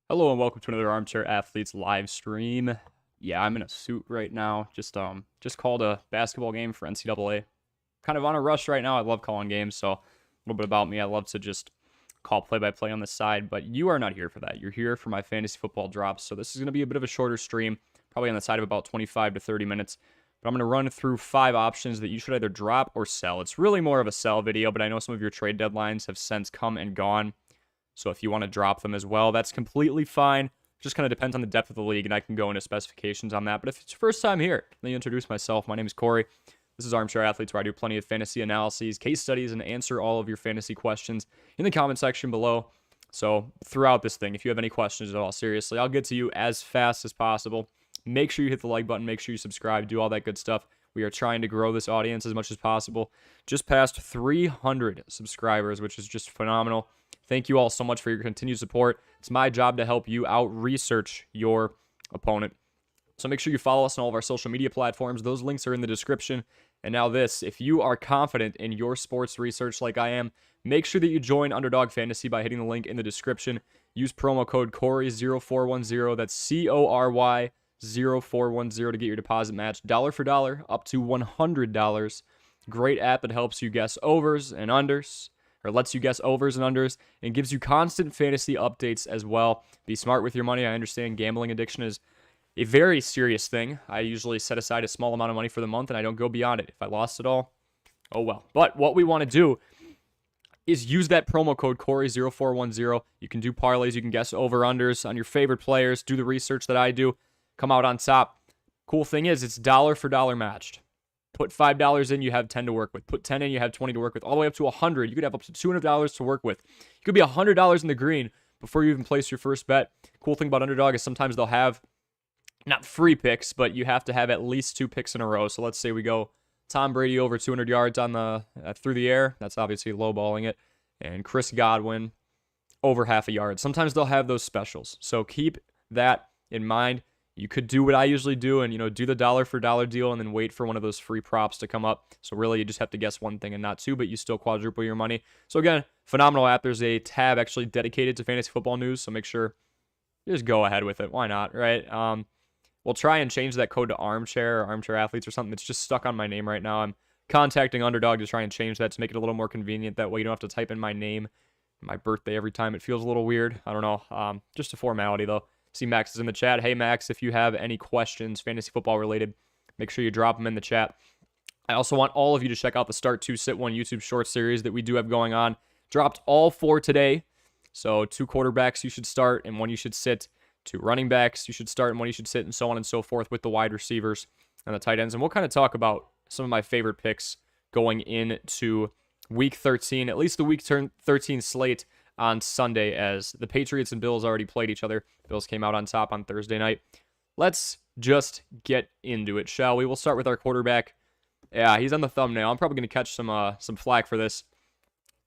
Hello and welcome to another Armchair Athletes live stream. Yeah, I'm in a suit right now. Just called a basketball game for NCAA. Kind of on a rush right now. I love calling games, so a little bit about me. I love to just call play-by-play on the side, but you are not here for that. You're here for my fantasy football drops. So this is going to be a bit of a shorter stream, probably on the side of about 25 to 30 minutes. But I'm going to run through 5 options that you should either drop or sell. It's really more of a sell video, but I know some of your trade deadlines have since come and gone. So if you want to drop them as well, that's completely fine. Just kind of depends on the depth of the league, and I can go into specifications on that. But if it's your first time here, let me introduce myself. My name is Corey. This is Armchair Athletes, where I do plenty of fantasy analyses, case studies, and answer all of your fantasy questions in the comment section below. So throughout this thing, if you have any questions at all, seriously, I'll get to you as fast as possible. Make sure you hit the like button. Make sure you subscribe. Do all that good stuff. We are trying to grow this audience as much as possible. Just past 300 subscribers, which is just phenomenal. Thank you all so much for your continued support. It's my job to help you out research your opponent. So make sure you follow us on all of our social media platforms. Those links are in the description. And now this, if you are confident in your sports research like I am, make sure that you join Underdog Fantasy by hitting the link in the description. Use promo code Corey0410. That's CORY0410 to get your deposit matched dollar for dollar up to $100. Great app that helps you guess overs and unders, or lets you guess overs and unders, and gives you constant fantasy updates as well. Be smart with your money. I understand gambling addiction is a very serious thing. I usually set aside a small amount of money for the month, and I don't go beyond it. If I lost it all, oh well. But what we want to do is use that promo code Corey0410. You can do parlays. You can guess over-unders on your favorite players. Do the research that I do. Come out on top. Cool thing is, it's dollar for dollar matched. Put $5 in, you have 10 to work with. Put 10 in, you have 20 to work with. All the way up to 100. You could have up to $200 to work with. You could be $100 in the green before you even place your first bet. Cool thing about Underdog is sometimes they'll have not free picks, but you have to have at least 2 picks in a row. So let's say we go Tom Brady over 200 yards on the through the air. That's obviously lowballing it. And Chris Godwin over half a yard. Sometimes they'll have those specials. So keep that in mind. You could do what I usually do and, do the dollar for dollar deal and then wait for one of those free props to come up. So really, you just have to guess one thing and not two, but you still quadruple your money. So again, phenomenal app. There's a tab actually dedicated to fantasy football news, so make sure you just go ahead with it. Why not, right? We'll try and change that code to Armchair or Armchair Athletes or something. It's just stuck on my name right now. I'm contacting Underdog to try and change that to make it a little more convenient. That way you don't have to type in my name and my birthday every time. It feels a little weird. I don't know. Just a formality, though. See Max is in the chat. Hey, Max, if you have any questions, fantasy football related, make sure you drop them in the chat. I also want all of you to check out the Start 2, Sit 1 YouTube short series that we do have going on. Dropped all 4 today. So 2 quarterbacks you should start and 1 you should sit. 2 running backs you should start and 1 you should sit, and so on and so forth with the wide receivers and the tight ends. And we'll kind of talk about some of my favorite picks going into Week 13, at least the Week 13 slate on Sunday, as the Patriots and Bills already played each other. Bills came out on top on Thursday night. Let's just get into it, shall we? We'll start with our quarterback. Yeah, he's on the thumbnail. I'm probably going to catch some flack for this.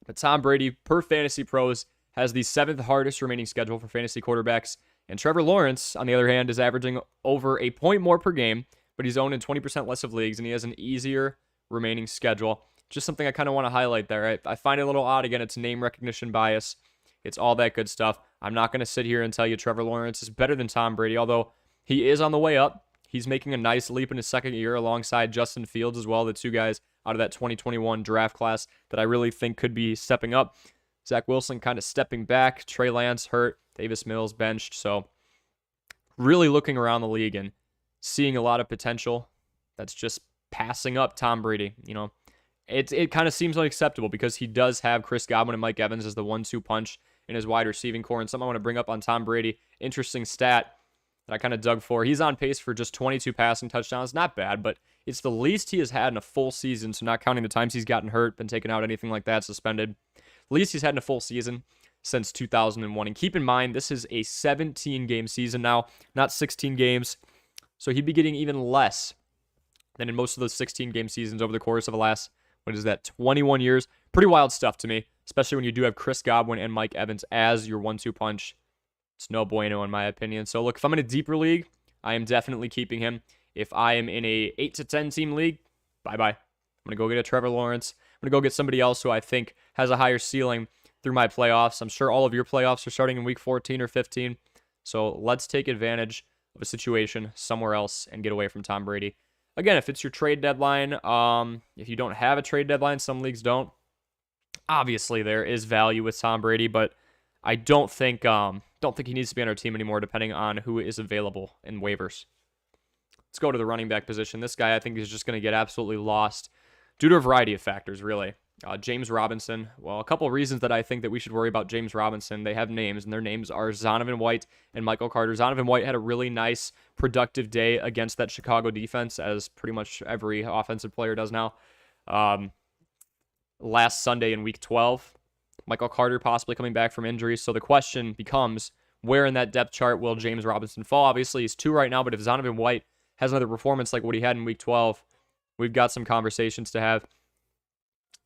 But Tom Brady, per Fantasy Pros, has the 7th hardest remaining schedule for fantasy quarterbacks. And Trevor Lawrence, on the other hand, is averaging over a point more per game, but he's owned in 20% less of leagues, and he has an easier remaining schedule. Just something I kind of want to highlight there. Right? I find it a little odd. Again, it's name recognition bias. It's all that good stuff. I'm not going to sit here and tell you Trevor Lawrence is better than Tom Brady, although he is on the way up. He's making a nice leap in his second year alongside Justin Fields as well, the 2 guys out of that 2021 draft class that I really think could be stepping up. Zach Wilson kind of stepping back. Trey Lance hurt. Davis Mills benched. So really looking around the league and seeing a lot of potential that's just passing up Tom Brady. It kind of seems unacceptable because he does have Chris Godwin and Mike Evans as the 1-2 punch in his wide receiving core. And something I want to bring up on Tom Brady, interesting stat that I kind of dug for. He's on pace for just 22 passing touchdowns. Not bad, but it's the least he has had in a full season. So not counting the times he's gotten hurt, been taken out, anything like that, suspended. Least he's had in a full season since 2001. And keep in mind, this is a 17-game season now, not 16 games. So he'd be getting even less than in most of those 16-game seasons over the course of the last, 21 years. Pretty wild stuff to me, especially when you do have Chris Godwin and Mike Evans as your 1-2 punch. It's no bueno in my opinion. So look, if I'm in a deeper league, I am definitely keeping him. If I am in a 8 to 10 team league, bye-bye. I'm going to go get a Trevor Lawrence. I'm going to go get somebody else who I think has a higher ceiling through my playoffs. I'm sure all of your playoffs are starting in week 14 or 15. So let's take advantage of a situation somewhere else and get away from Tom Brady. Again, if it's your trade deadline, if you don't have a trade deadline, some leagues don't. Obviously, there is value with Tom Brady, but I don't think he needs to be on our team anymore, depending on who is available in waivers. Let's go to the running back position. This guy, I think, is just going to get absolutely lost due to a variety of factors, really. James Robinson. Well, a couple of reasons that I think that we should worry about James Robinson. They have names, and their names are Zonovan White and Michael Carter. Zonovan White had a really nice, productive day against that Chicago defense, as pretty much every offensive player does now. Last Sunday in Week 12. Michael Carter possibly coming back from injury. So the question becomes, where in that depth chart will James Robinson fall? Obviously, he's 2 right now, but if Zonovan White has another performance like what he had in Week 12, we've got some conversations to have.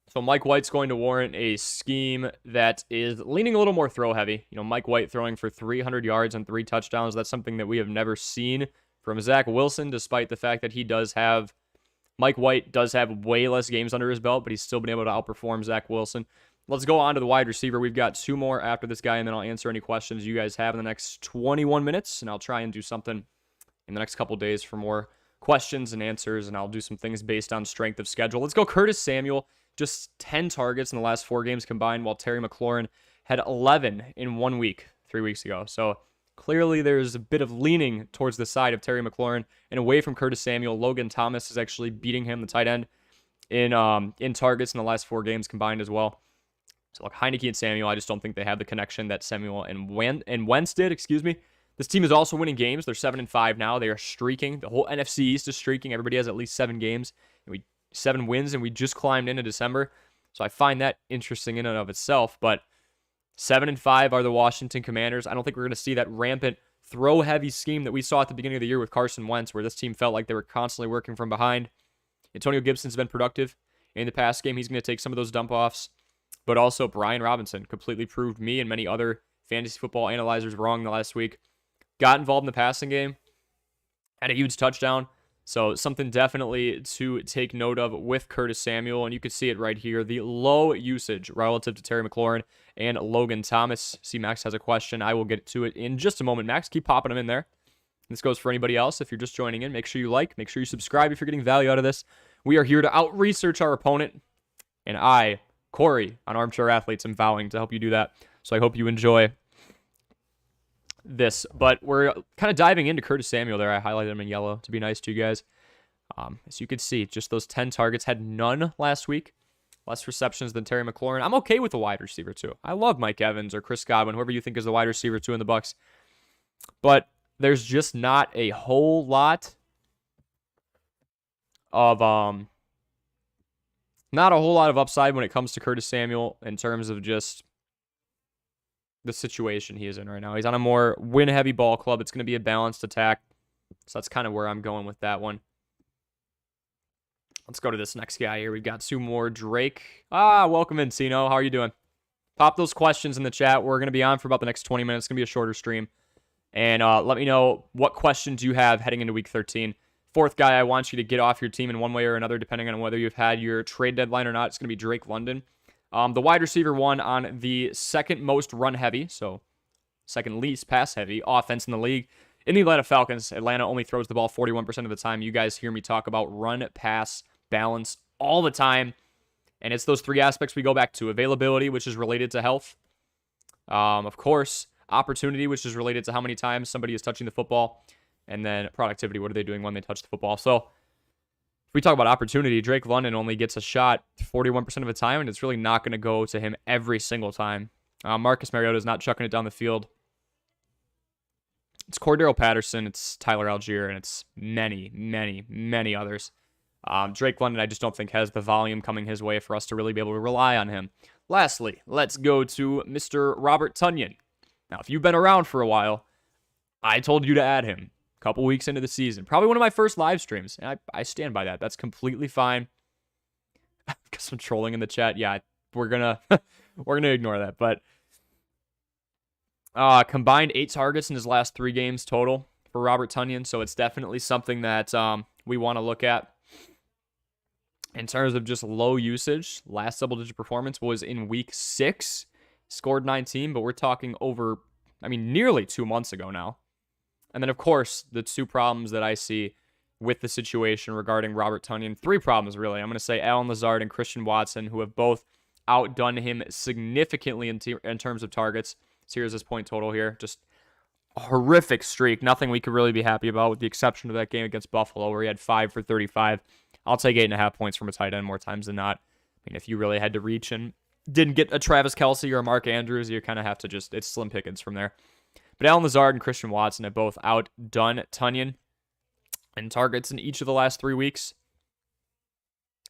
So Mike White's going to warrant a scheme that is leaning a little more throw heavy. Mike White throwing for 300 yards and 3 touchdowns. That's something that we have never seen from Zach Wilson, despite the fact that Mike White does have way less games under his belt, but he's still been able to outperform Zach Wilson. Let's go on to the wide receiver. We've got 2 more after this guy, and then I'll answer any questions you guys have in the next 21 minutes, and I'll try and do something in the next couple days for more questions and answers, and I'll do some things based on strength of schedule. Let's go Curtis Samuel. Just 10 targets in the last 4 games combined, while Terry McLaurin had 11 in 1 week 3 weeks ago. So clearly there's a bit of leaning towards the side of Terry McLaurin and away from Curtis Samuel. Logan Thomas is actually beating him, the tight end, in targets in the last 4 games combined as well. So like Heineke and Samuel, I just don't think they have the connection that Samuel and Wentz did. This team is also winning games. They're 7-5 now. They are streaking. The whole NFC East is streaking. Everybody has at least 7 games. 7 wins, and we just climbed into December. So I find that interesting in and of itself. But 7-5 are the Washington Commanders. I don't think we're going to see that rampant throw-heavy scheme that we saw at the beginning of the year with Carson Wentz, where this team felt like they were constantly working from behind. Antonio Gibson's been productive in the pass game. He's going to take some of those dump-offs. But also Brian Robinson completely proved me and many other fantasy football analyzers wrong the last week. Got involved in the passing game. Had a huge touchdown. So something definitely to take note of with Curtis Samuel. And you can see it right here. The low usage relative to Terry McLaurin and Logan Thomas. See, Max has a question. I will get to it in just a moment. Max, keep popping them in there. This goes for anybody else. If you're just joining in, make sure you like. Make sure you subscribe if you're getting value out of this. We are here to out-research our opponent. And I, Corey, on Armchair Athletes, am vowing to help you do that. So I hope you enjoy this, but we're kind of diving into Curtis Samuel there. I highlighted him in yellow to be nice to you guys. As you can see, just those 10 targets, had none last week. Less receptions than Terry McLaurin. I'm okay with the wide receiver too. I love Mike Evans or Chris Godwin, whoever you think is the wide receiver two in the Bucs. But there's just not a whole lot of upside when it comes to Curtis Samuel in terms of just the situation he is in right now. He's on a more win-heavy ball club. It's going to be a balanced attack. So that's kind of where I'm going with that one. Let's go to this next guy here. We've got 2 more. Drake. Welcome in, Tino. How are you doing? Pop those questions in the chat. We're going to be on for about the next 20 minutes. It's going to be a shorter stream. And let me know what questions you have heading into Week 13. 4th guy I want you to get off your team in one way or another, depending on whether you've had your trade deadline or not. It's going to be Drake London. The wide receiver one on the second most run heavy, so second least pass heavy offense in the league. In the Atlanta Falcons, Atlanta only throws the ball 41% of the time. You guys hear me talk about run, pass, balance all the time. And it's those 3 aspects we go back to. Availability, which is related to health. Of course, opportunity, which is related to how many times somebody is touching the football. And then productivity, what are they doing when they touch the football? So if we talk about opportunity, Drake London only gets a shot 41% of the time, and it's really not going to go to him every single time. Marcus Mariota is not chucking it down the field. It's Cordero Patterson, it's Tyler Algier, and it's many, many, many others. Drake London, I just don't think has the volume coming his way for us to really be able to rely on him. Lastly, let's go to Mr. Robert Tonyan. Now, if you've been around for a while, I told you to add him. Couple weeks into the season. Probably one of my first live streams. And I stand by that. That's completely fine. Got some trolling in the chat. Yeah, we're gonna ignore that. But combined 8 targets in his last 3 games total for Robert Tonyan. So it's definitely something that we want to look at. In terms of just low usage, last double-digit performance was in week 6. Scored 19, but we're talking over, nearly 2 months ago now. And then, of course, the two problems that I see with the situation regarding Robert Tonyan. Three problems, really. I'm going to say Allen Lazard and Christian Watson, who have both outdone him significantly in terms of targets. So here's his point total here. Just a horrific streak. Nothing we could really be happy about, with the exception of that game against Buffalo, where he had 5 for 35. I'll take 8.5 points from a tight end more times than not. I mean, if you really had to reach and didn't get a Travis Kelce or a Mark Andrews, you kind of have to just, it's slim pickings from there. But Allen Lazard and Christian Watson have both outdone Tonyan in targets in each of the last 3 weeks.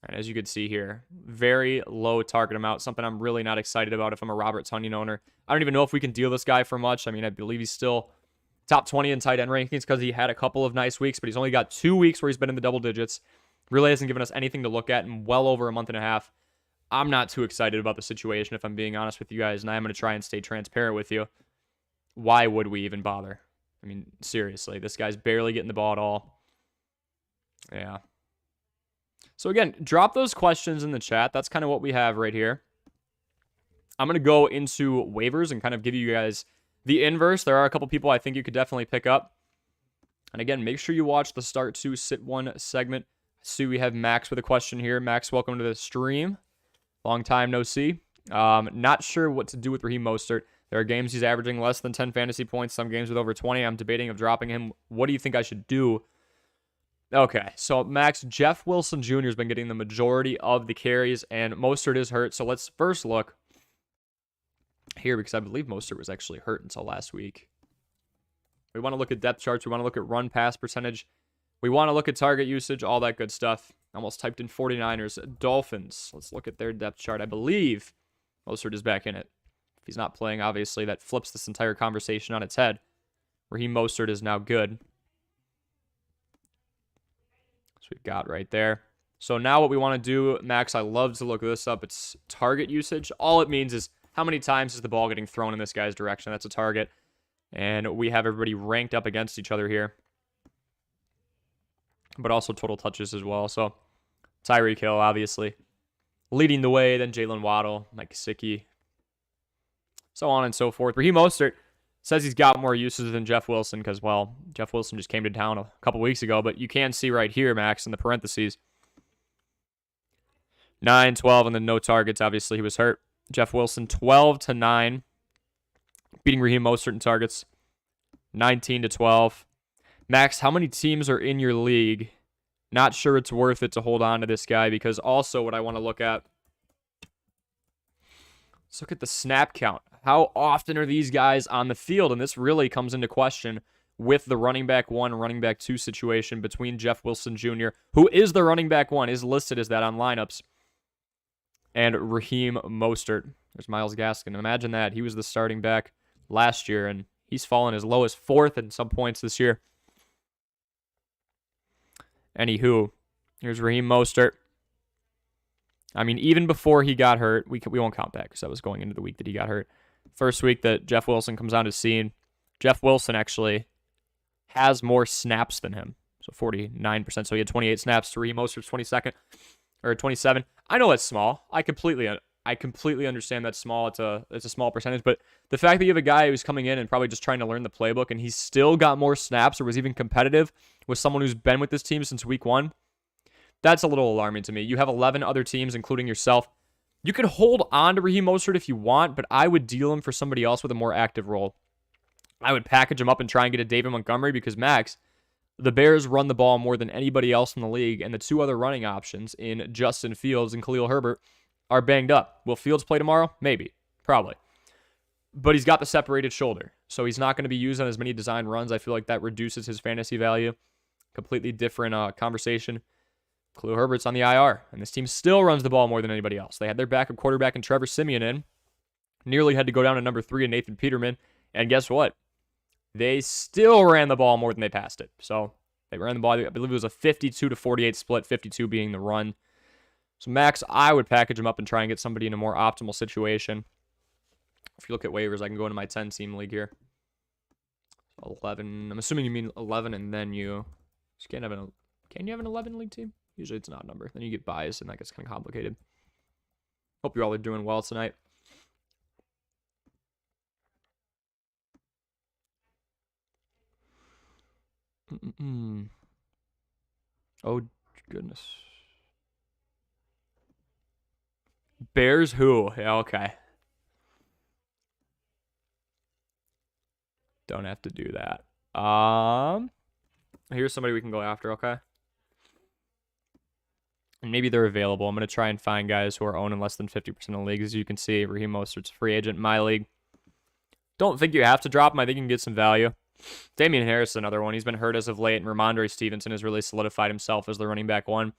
And as you can see here, very low target amount, something I'm really not excited about if I'm a Robert Tonyan owner. I don't even know if we can deal this guy for much. I mean, I believe he's still top 20 in tight end rankings because he had a couple of nice weeks, but he's only got 2 weeks where he's been in the double digits. Really hasn't given us anything to look at in well over a month and a half. I'm not too excited about the situation, if I'm being honest with you guys, and I'm going to try and stay transparent with you. Why would we even bother? I mean, seriously, this guy's barely getting the ball at all. Yeah. So again, drop those questions in the chat. That's kind of what we have right here. I'm going to go into waivers and kind of give you guys the inverse. There are a couple people I think you could definitely pick up. And again, make sure you watch the Start 2, Sit 1 segment. I see we have Max with a question here. Max, welcome to the stream. Long time no see. Not sure what to do with Raheem Mostert. There are games he's averaging less than 10 fantasy points, some games with over 20. I'm debating of dropping him. What do you think I should do? Okay, so Max, Jeff Wilson Jr. has been getting the majority of the carries, and Mostert is hurt. So let's first look here, because I believe Mostert was actually hurt until last week. We want to look at depth charts. We want to look at run-pass percentage. We want to look at target usage, all that good stuff. Almost typed in 49ers. Dolphins. Let's look at their depth chart. I believe Mostert is back in it. If he's not playing, obviously, that flips this entire conversation on its head. Raheem Mostert is now good. So we've got right there. So now what we want to do, Max, I love to look this up. It's target usage. All it means is how many times is the ball getting thrown in this guy's direction. That's a target. And we have everybody ranked up against each other here. But also total touches as well. So Tyreek Hill, obviously, leading the way. Then Jalen Waddle, Mike Gesicki, so on and so forth. Raheem Mostert says he's got more uses than Jeff Wilson because, well, Jeff Wilson just came to town a couple weeks ago. But you can see right here, Max, in the parentheses, 9, 12, and then no targets. Obviously, he was hurt. Jeff Wilson, 12-9, beating Raheem Mostert in targets, 19-12. Max, how many teams are in your league? Not sure it's worth it to hold on to this guy, because also what I want to look at, let's look at the snap count. How often are these guys on the field? And this really comes into question with the running back 1, running back 2 situation between Jeff Wilson Jr., who is the running back 1, is listed as that on lineups, and Raheem Mostert. There's Myles Gaskin. Imagine that. He was the starting back last year, and he's fallen as low as 4th in some points this year. Anywho, here's Raheem Mostert. I mean, even before he got hurt, we won't count that because that was going into the week that he got hurt. First week that Jeff Wilson comes on to scene, Jeff Wilson actually has more snaps than him. So 49%. So he had 28 snaps to Raheem Mostert's 22nd or 27. I know that's small. I completely understand that's small. It's a small percentage, but the fact that you have a guy who's coming in and probably just trying to learn the playbook, and he's still got more snaps or was even competitive with someone who's been with this team since week 1, that's a little alarming to me. You have 11 other teams, including yourself. You can hold on to Raheem Mostert if you want, but I would deal him for somebody else with a more active role. I would package him up and try and get a David Montgomery because, Max, the Bears run the ball more than anybody else in the league, and the 2 other running options in Justin Fields and Khalil Herbert are banged up. Will Fields play tomorrow? Maybe. Probably. But he's got the separated shoulder, so he's not going to be used on as many design runs. I feel like that reduces his fantasy value. Completely different conversation. Khalil Herbert's on the IR, and this team still runs the ball more than anybody else. They had their backup quarterback and Trevor Siemian in. Nearly had to go down to number 3 and Nathan Peterman. And guess what? They still ran the ball more than they passed it. So they ran the ball, I believe it was a 52-48 split, 52 being the run. So Max, I would package him up and try and get somebody in a more optimal situation. If you look at waivers, I can go into my 10-team league here. 11. I'm assuming you mean 11, and then you just can't have can you have an 11 league team? Usually it's an odd number. Then you get buys, and that gets kind of complicated. Hope you all are doing well tonight. Oh, goodness. Bears who? Yeah, okay. Don't have to do that. Here's somebody we can go after, okay? And maybe they're available. I'm going to try and find guys who are owning less than 50% of the league. As you can see, Raheem Mostert's a free agent in my league. Don't think you have to drop him. I think you can get some value. Damian Harris, another one. He's been hurt as of late, and Ramondre Stevenson has really solidified himself as the running back one.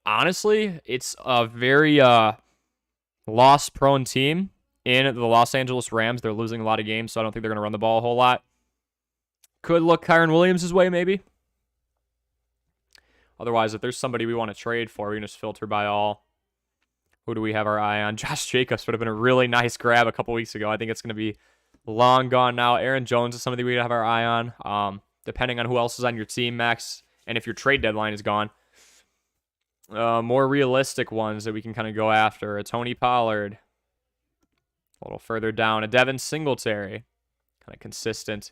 Honestly, it's a very loss-prone team in the Los Angeles Rams. They're losing a lot of games, so I don't think they're going to run the ball a whole lot. Could look Kyren Williams' way, maybe. Otherwise, if there's somebody we want to trade for, we can just filter by all. Who do we have our eye on? Josh Jacobs would have been a really nice grab a couple weeks ago. I think it's going to be long gone now. Aaron Jones is somebody we have our eye on, depending on who else is on your team, Max, and if your trade deadline is gone. More realistic ones that we can kind of go after. A Tony Pollard. A little further down. A Devin Singletary. Kind of consistent.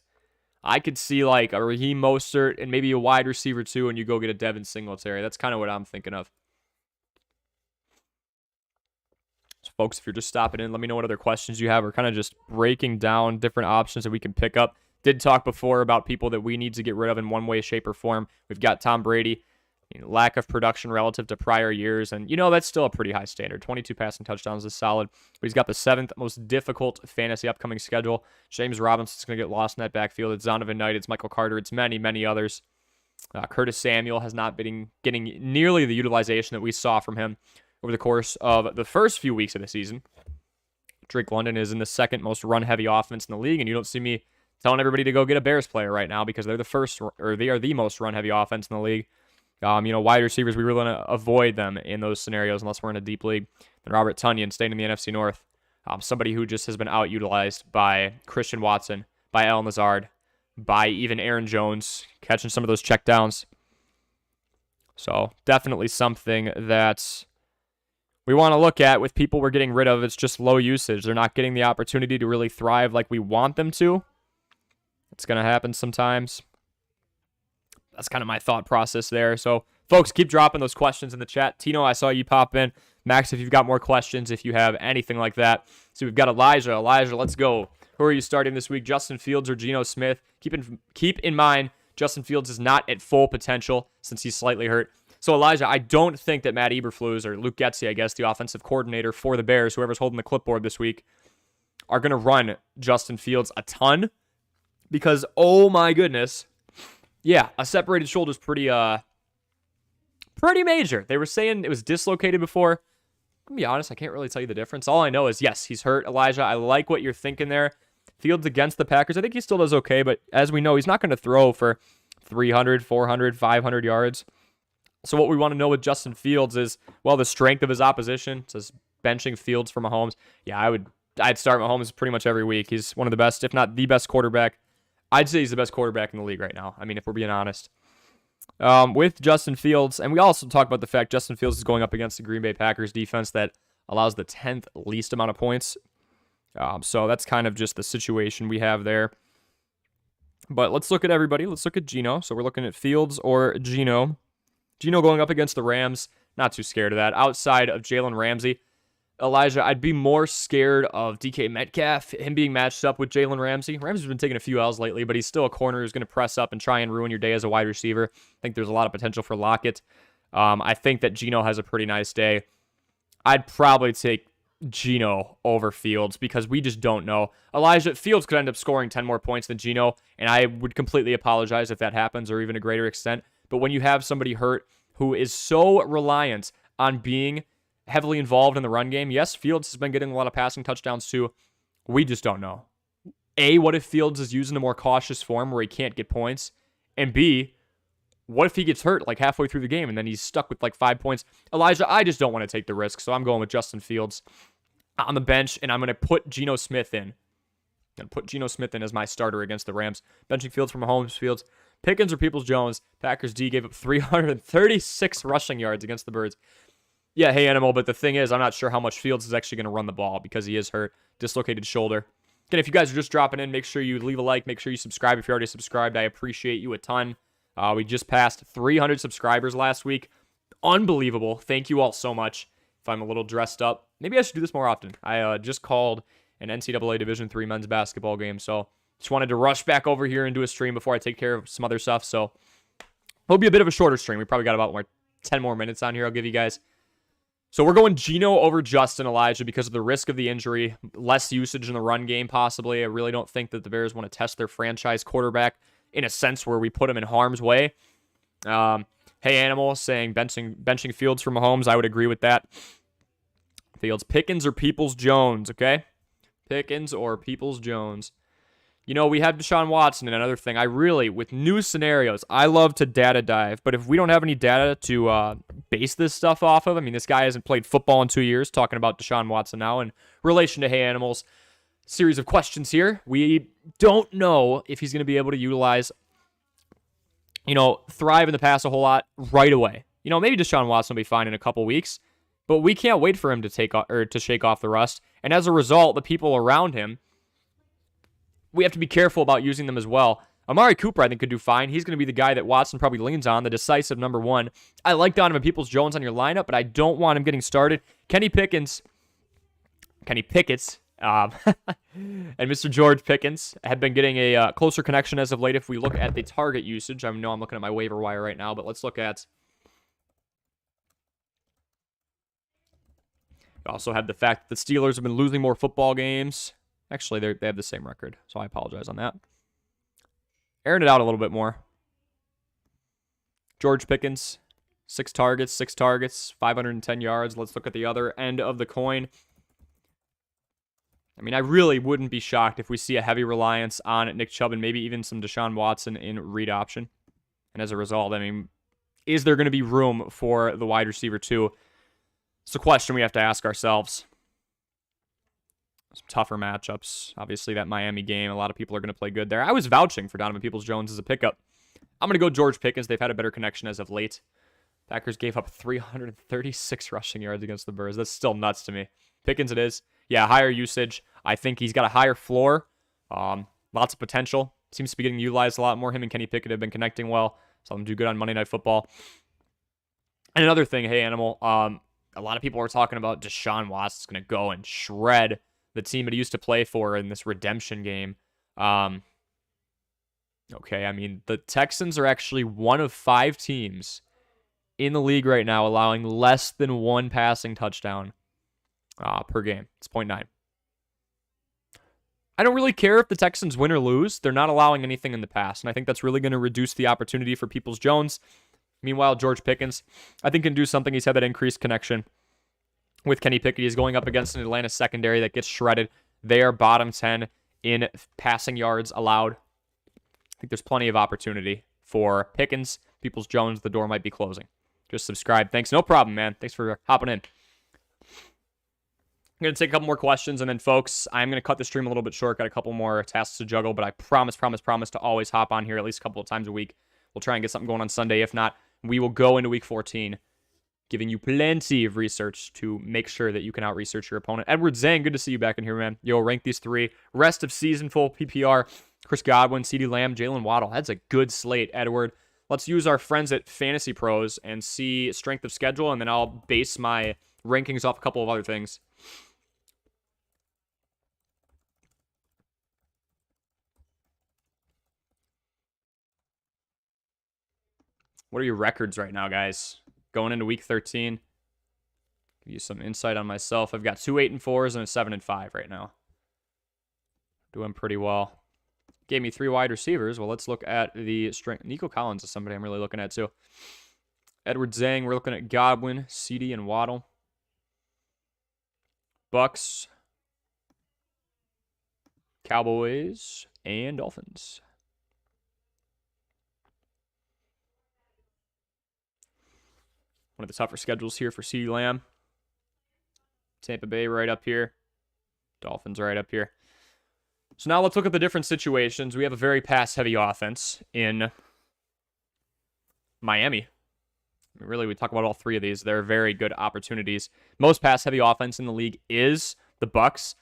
I could see like a Raheem Mostert and maybe a wide receiver too, and you go get a Devin Singletary. That's kind of what I'm thinking of. So folks, if you're just stopping in, let me know what other questions you have. We're kind of just breaking down different options that we can pick up. Did talk before about people that we need to get rid of in one way, shape, or form. We've got Tom Brady. Lack of production relative to prior years, and that's still a pretty high standard. 22 passing touchdowns is solid, but he's got the 7th most difficult fantasy upcoming schedule. James Robinson's going to get lost in that backfield. It's Zonovan Knight, it's Michael Carter, it's many, many others. Curtis Samuel has not been getting nearly the utilization that we saw from him over the course of the first few weeks of the season. Drake London is in the 2nd most run-heavy offense in the league, and you don't see me telling everybody to go get a Bears player right now because they're they are the most run-heavy offense in the league. Wide receivers, we really want to avoid them in those scenarios unless we're in a deep league. And Robert Tonyan staying in the NFC North. Somebody who just has been out-utilized by Christian Watson, by Al Lazard, by even Aaron Jones, catching some of those checkdowns. So definitely something that we want to look at with people we're getting rid of. It's just low usage. They're not getting the opportunity to really thrive like we want them to. It's going to happen sometimes. That's kind of my thought process there. So, folks, keep dropping those questions in the chat. Tino, I saw you pop in. Max, if you've got more questions, if you have anything like that. So we've got Elijah. Elijah, let's go. Who are you starting this week, Justin Fields or Geno Smith? Keep in mind, Justin Fields is not at full potential since he's slightly hurt. So, Elijah, I don't think that Matt Eberflus or Luke Getsy, I guess, the offensive coordinator for the Bears, whoever's holding the clipboard this week, are going to run Justin Fields a ton because, oh my goodness, yeah, a separated shoulder is pretty major. They were saying it was dislocated before. I'm going to be honest, I can't really tell you the difference. All I know is, yes, he's hurt, Elijah. I like what you're thinking there. Fields against the Packers, I think he still does okay, but as we know, he's not going to throw for 300, 400, 500 yards. So what we want to know with Justin Fields is, well, the strength of his opposition. It says benching Fields for Mahomes. Yeah, I'd start Mahomes pretty much every week. He's one of the best, if not the best quarterback. I'd say he's the best quarterback in the league right now. I mean, if we're being honest. With Justin Fields, and we also talk about the fact Justin Fields is going up against the Green Bay Packers defense that allows the 10th least amount of points. So that's kind of just the situation we have there. But let's look at everybody. Let's look at Geno. So we're looking at Fields or Geno. Geno going up against the Rams. Not too scared of that. Outside of Jalen Ramsey, Elijah, I'd be more scared of DK Metcalf, him being matched up with Jalen Ramsey. Ramsey's been taking a few L's lately, but he's still a corner who's going to press up and try and ruin your day as a wide receiver. I think there's a lot of potential for Lockett. I think that Geno has a pretty nice day. I'd probably take Geno over Fields because we just don't know. Elijah, Fields could end up scoring 10 more points than Geno, and I would completely apologize if that happens or even a greater extent. But when you have somebody hurt who is so reliant on being heavily involved in the run game. Yes, Fields has been getting a lot of passing touchdowns too. We just don't know. A, what if Fields is using a more cautious form where he can't get points? And B, what if he gets hurt like halfway through the game and then he's stuck with like 5 points? Elijah, I just don't want to take the risk, so I'm going with Justin Fields on the bench, and I'm going to put Geno Smith in. I'm going to put Geno Smith in as my starter against the Rams. Benching Fields from Mahomes, Fields. Pickens or Peoples-Jones. Packers D gave up 336 rushing yards against the Birds. Yeah, hey, Animal, but the thing is, I'm not sure how much Fields is actually going to run the ball because he is hurt. Dislocated shoulder. Again, if you guys are just dropping in, make sure you leave a like. Make sure you subscribe if you're already subscribed. I appreciate you a ton. We just passed 300 subscribers last week. Unbelievable. Thank you all so much. If I'm a little dressed up, maybe I should do this more often. I just called an NCAA Division III men's basketball game, so just wanted to rush back over here and do a stream before I take care of some other stuff. So it'll be a bit of a shorter stream. We probably got about 10 more minutes on here I'll give you guys. So we're going Geno over Justin Elijah because of the risk of the injury, less usage in the run game possibly. I really don't think that the Bears want to test their franchise quarterback in a sense where we put him in harm's way. Hey Animal saying benching Fields for Mahomes. I would agree with that. Fields, Pickens or Peoples-Jones, okay? Pickens or Peoples-Jones. You know, we have Deshaun Watson and another thing. With new scenarios, I love to data dive. But if we don't have any data to base this stuff off of, I mean, this guy hasn't played football in 2 years, talking about Deshaun Watson now in relation to Hey Animals. Series of questions here. We don't know if he's going to be able to utilize, thrive in the pass a whole lot right away. Maybe Deshaun Watson will be fine in a couple weeks, but we can't wait for him to shake off the rust. And as a result, the people around him, we have to be careful about using them as well. Amari Cooper, I think, could do fine. He's going to be the guy that Watson probably leans on, the decisive number one. I like Donovan Peoples-Jones on your lineup, but I don't want him getting started. Kenny Pickett, and Mr. George Pickens have been getting a closer connection as of late if we look at the target usage. I know I'm looking at my waiver wire right now, but let's look at... We also have the fact that the Steelers have been losing more football games. Actually, they have the same record, so I apologize on that. Airing it out a little bit more. George Pickens, 6 targets, 510 yards. Let's look at the other end of the coin. I mean, I really wouldn't be shocked if we see a heavy reliance on Nick Chubb and maybe even some Deshaun Watson in read option. And as a result, I mean, is there going to be room for the wide receiver too? It's a question we have to ask ourselves. Some tougher matchups. Obviously, that Miami game, a lot of people are going to play good there. I was vouching for Donovan Peoples-Jones as a pickup. I'm going to go George Pickens. They've had a better connection as of late. Packers gave up 336 rushing yards against the Bears. That's still nuts to me. Pickens it is. Yeah, higher usage. I think he's got a higher floor. Lots of potential. Seems to be getting utilized a lot more. Him and Kenny Pickett have been connecting well. Saw them do good on Monday Night Football. And another thing, hey, Animal. A lot of people are talking about Deshaun Watson's going to go and shred the team that he used to play for in this redemption game. Okay, I mean, the Texans are actually one of 5 teams in the league right now allowing less than 1 passing touchdown per game. It's 0.9. I don't really care if the Texans win or lose. They're not allowing anything in the pass, and I think that's really going to reduce the opportunity for Peoples-Jones. Meanwhile, George Pickens, I think, can do something. He's had that increased connection with Kenny Pickett. He's going up against an Atlanta secondary that gets shredded. They are bottom 10 in passing yards allowed. I think there's plenty of opportunity for Pickens. Peoples-Jones, the door might be closing. Just subscribe. Thanks. No problem, man. Thanks for hopping in. I'm going to take a couple more questions, and then, folks, I'm going to cut the stream a little bit short. Got a couple more tasks to juggle, but I promise to always hop on here at least a couple of times a week. We'll try and get something going on Sunday. If not, we will go into Week 14, giving you plenty of research to make sure that you can out-research your opponent. Edward Zhang, good to see you back in here, man. Yo, rank these 3. Rest of season full PPR, Chris Godwin, CeeDee Lamb, Jalen Waddle. That's a good slate, Edward. Let's use our friends at Fantasy Pros and see strength of schedule, and then I'll base my rankings off a couple of other things. What are your records right now, guys? Going into Week 13. Give you some insight on myself. I've got 2 8-4s and a 7-5 right now. Doing pretty well. Gave me 3 wide receivers. Well, let's look at the strength. Nico Collins is somebody I'm really looking at, too. Edward Zhang. We're looking at Godwin, CeeDee, and Waddle. Bucks, Cowboys, and Dolphins. One of the tougher schedules here for CeeDee Lamb. Tampa Bay right up here. Dolphins right up here. So now let's look at the different situations. We have a very pass-heavy offense in Miami. I mean, really, we talk about all 3 of these. They're very good opportunities. Most pass-heavy offense in the league is the Bucks.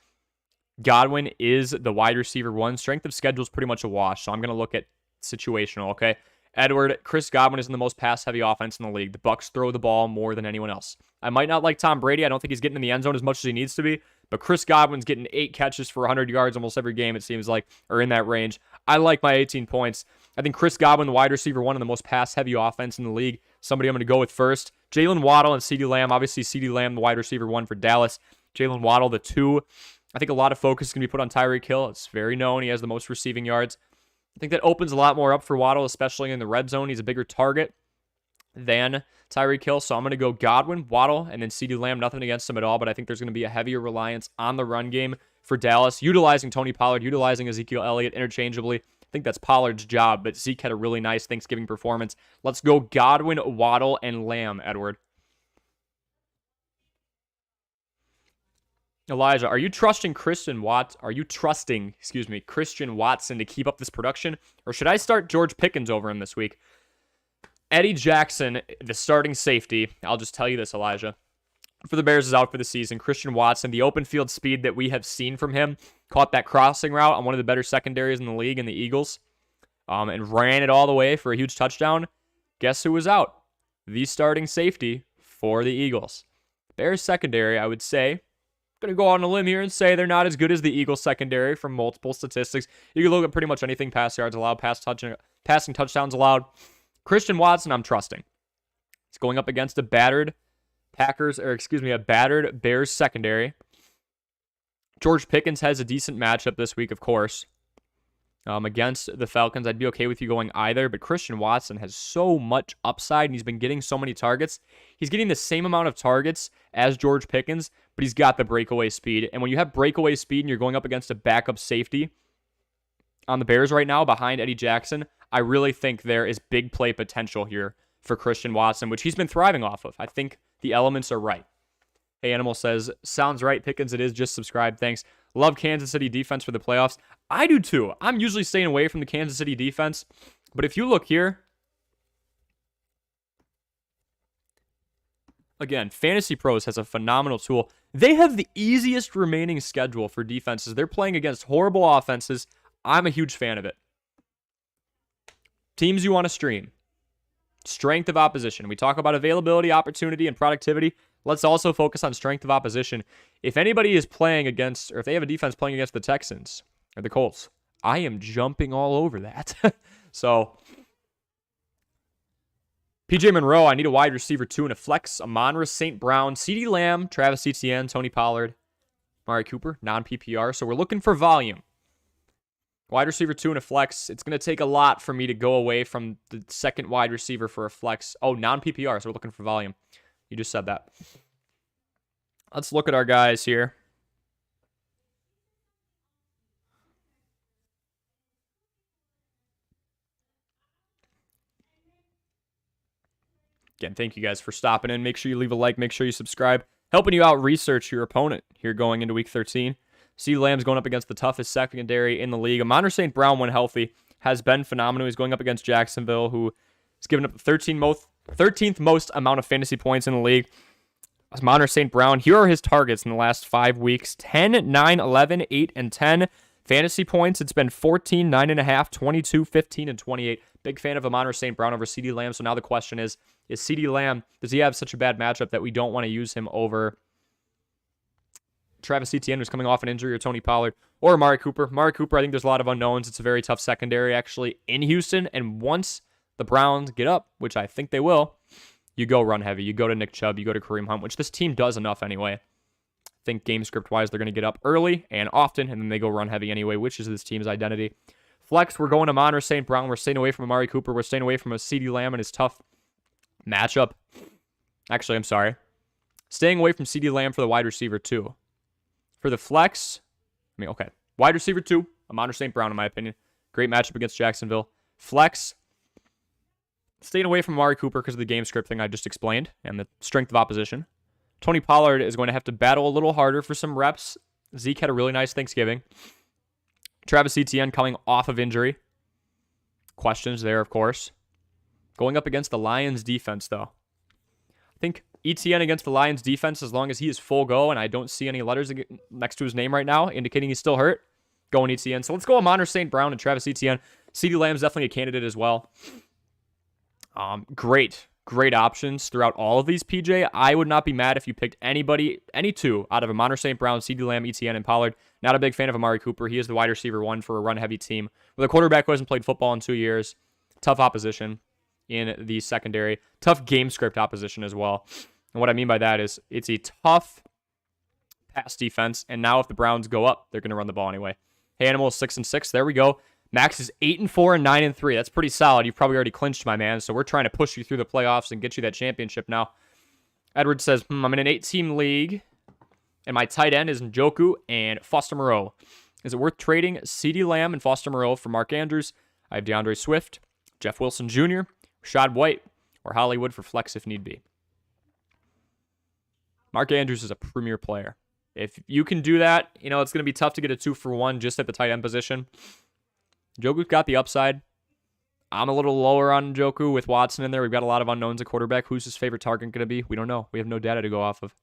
Godwin is the wide receiver 1. Strength of schedule is pretty much a wash, so I'm going to look at situational, okay? Edward, Chris Godwin is in the most pass-heavy offense in the league. The Bucs throw the ball more than anyone else. I might not like Tom Brady. I don't think he's getting in the end zone as much as he needs to be. But Chris Godwin's getting 8 catches for 100 yards almost every game, it seems like, or in that range. I like my 18 points. I think Chris Godwin, the wide receiver, one of the most pass-heavy offense in the league. Somebody I'm going to go with first. Jalen Waddle and CeeDee Lamb. Obviously, CeeDee Lamb, the wide receiver, one for Dallas. Jalen Waddle, the 2. I think a lot of focus is going to be put on Tyreek Hill. It's very known. He has the most receiving yards. I think that opens a lot more up for Waddle, especially in the red zone. He's a bigger target than Tyreek Hill. So I'm going to go Godwin, Waddle, and then CeeDee Lamb. Nothing against him at all, but I think there's going to be a heavier reliance on the run game for Dallas, utilizing Tony Pollard, utilizing Ezekiel Elliott interchangeably. I think that's Pollard's job, but Zeke had a really nice Thanksgiving performance. Let's go Godwin, Waddle, and Lamb, Edward. Elijah, are you trusting Christian Watson to keep up this production? Or should I start George Pickens over him this week? Eddie Jackson, the starting safety, I'll just tell you this, Elijah, for the Bears is out for the season. Christian Watson, the open field speed that we have seen from him, caught that crossing route on one of the better secondaries in the league in the Eagles, and ran it all the way for a huge touchdown. Guess who was out? The starting safety for the Eagles. Bears secondary, I would say, going to go on a limb here and say they're not as good as the Eagles secondary from multiple statistics. You can look at pretty much anything: pass yards allowed, passing touchdowns allowed. Christian Watson, I'm trusting. He's going up against a battered Bears secondary. George Pickens has a decent matchup this week, of course, against the Falcons. I'd be okay with you going either, but Christian Watson has so much upside, and he's been getting so many targets. He's getting the same amount of targets as George Pickens, but he's got the breakaway speed. And when you have breakaway speed and you're going up against a backup safety on the Bears right now behind Eddie Jackson, I really think there is big play potential here for Christian Watson, which he's been thriving off of. I think the elements are right. Hey Animal says, sounds right, Pickens it is, just subscribe, thanks. Love Kansas City defense for the playoffs. I do too. I'm usually staying away from the Kansas City defense, but if you look here, again, Fantasy Pros has a phenomenal tool. They have the easiest remaining schedule for defenses. They're playing against horrible offenses. I'm a huge fan of it. Teams you want to stream. Strength of opposition. We talk about availability, opportunity, and productivity. Let's also focus on strength of opposition. If anybody is playing against, or if they have a defense playing against the Texans or the Colts, I am jumping all over that. So, PJ Monroe, I need a wide receiver 2 and a flex. Amon-Ra St. Brown, CeeDee Lamb, Travis Etienne, Tony Pollard, Amari Cooper, non-PPR. So we're looking for volume. Wide receiver 2 and a flex. It's going to take a lot for me to go away from the second wide receiver for a flex. Oh, non-PPR, so we're looking for volume. You just said that. Let's look at our guys here. Again, thank you guys for stopping in. Make sure you leave a like. Make sure you subscribe. Helping you out research your opponent here going into Week 13. CeeDee Lamb's going up against the toughest secondary in the league. Amon-Ra St. Brown, when healthy, has been phenomenal. He's going up against Jacksonville, who has given up the 13th most amount of fantasy points in the league. Amon-Ra St. Brown, here are his targets in the last 5 weeks. 10, 9, 11, 8, and 10. Fantasy points, it's been 14, 9.5, 22, 15, and 28. Big fan of Amon-Ra St. Brown over CeeDee Lamb. So now the question is CeeDee Lamb, does he have such a bad matchup that we don't want to use him over Travis Etienne, who's coming off an injury, or Tony Pollard, or Amari Cooper? Amari Cooper, I think there's a lot of unknowns. It's a very tough secondary, actually, in Houston. And once the Browns get up, which I think they will, you go run heavy. You go to Nick Chubb. You go to Kareem Hunt, which this team does enough anyway. I think game script-wise, they're going to get up early and often, and then they go run heavy anyway, which is this team's identity. Flex, we're going to Amon-Ra St. Brown. We're staying away from Amari Cooper. We're staying away from a CeeDee Lamb and his tough matchup. Actually, I'm sorry. Staying away from CeeDee Lamb for the wide receiver 2. For the flex, okay. Wide receiver 2, Amon-Ra St. Brown, in my opinion. Great matchup against Jacksonville. Flex, staying away from Amari Cooper because of the game script thing I just explained and the strength of opposition. Tony Pollard is going to have to battle a little harder for some reps. Zeke had a really nice Thanksgiving. Travis Etienne coming off of injury. Questions there, of course. Going up against the Lions defense, though. I think Etienne against the Lions defense, as long as he is full go, and I don't see any letters next to his name right now indicating he's still hurt, going Etienne. So let's go Amon-Ra St. Brown and Travis Etienne. CeeDee Lamb's definitely a candidate as well. Great options throughout all of these, PJ. I would not be mad if you picked any two out of Amon St. Brown, CeeDee Lamb, ETN, and Pollard. Not a big fan of Amari Cooper. He is the wide receiver one for a run-heavy team with a quarterback who hasn't played football in 2 years. Tough opposition in the secondary. Tough game script opposition as well. And what I mean by that is it's a tough pass defense, and now if the Browns go up, they're going to run the ball anyway. Hey, Animal is 6-6. There we go. Max is 8-4 and 9-3. That's pretty solid. You've probably already clinched, my man. So we're trying to push you through the playoffs and get you that championship now. Edward says, I'm in an 8-team league, and my tight end is Njoku and Foster Moreau. Is it worth trading CeeDee Lamb and Foster Moreau for Mark Andrews? I have DeAndre Swift, Jeff Wilson Jr., Rashad White, or Hollywood for flex if need be. Mark Andrews is a premier player. If you can do that, it's going to be tough to get a 2-for-1 just at the tight end position. Njoku's got the upside. I'm a little lower on Njoku with Watson in there. We've got a lot of unknowns at quarterback. Who's his favorite target going to be? We don't know. We have no data to go off of.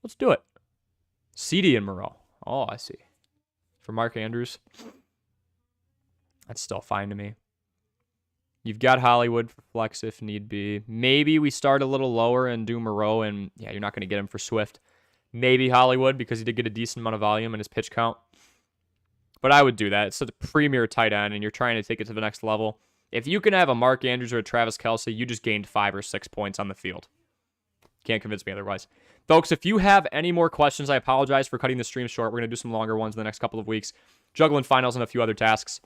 Let's do it. CD and Moreau. Oh, I see. For Mark Andrews. That's still fine to me. You've got Hollywood for flex if need be. Maybe we start a little lower and do Moreau, and you're not going to get him for Swift. Maybe Hollywood because he did get a decent amount of volume in his pitch count. But I would do that. It's a premier tight end, and you're trying to take it to the next level. If you can have a Mark Andrews or a Travis Kelce, you just gained 5 or 6 points on the field. Can't convince me otherwise. Folks, if you have any more questions, I apologize for cutting the stream short. We're going to do some longer ones in the next couple of weeks. Juggling finals and a few other tasks.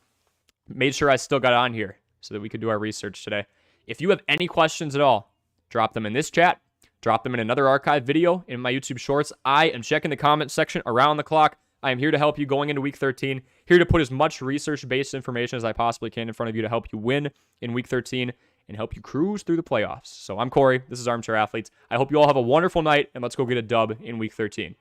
Made sure I still got on here so that we could do our research today. If you have any questions at all, drop them in this chat. Drop them in another archive video in my YouTube Shorts. I am checking the comment section around the clock. I am here to help you going into Week 13. Here to put as much research-based information as I possibly can in front of you to help you win in Week 13 and help you cruise through the playoffs. So I'm Corey. This is Armchair Athletes. I hope you all have a wonderful night, and let's go get a dub in Week 13.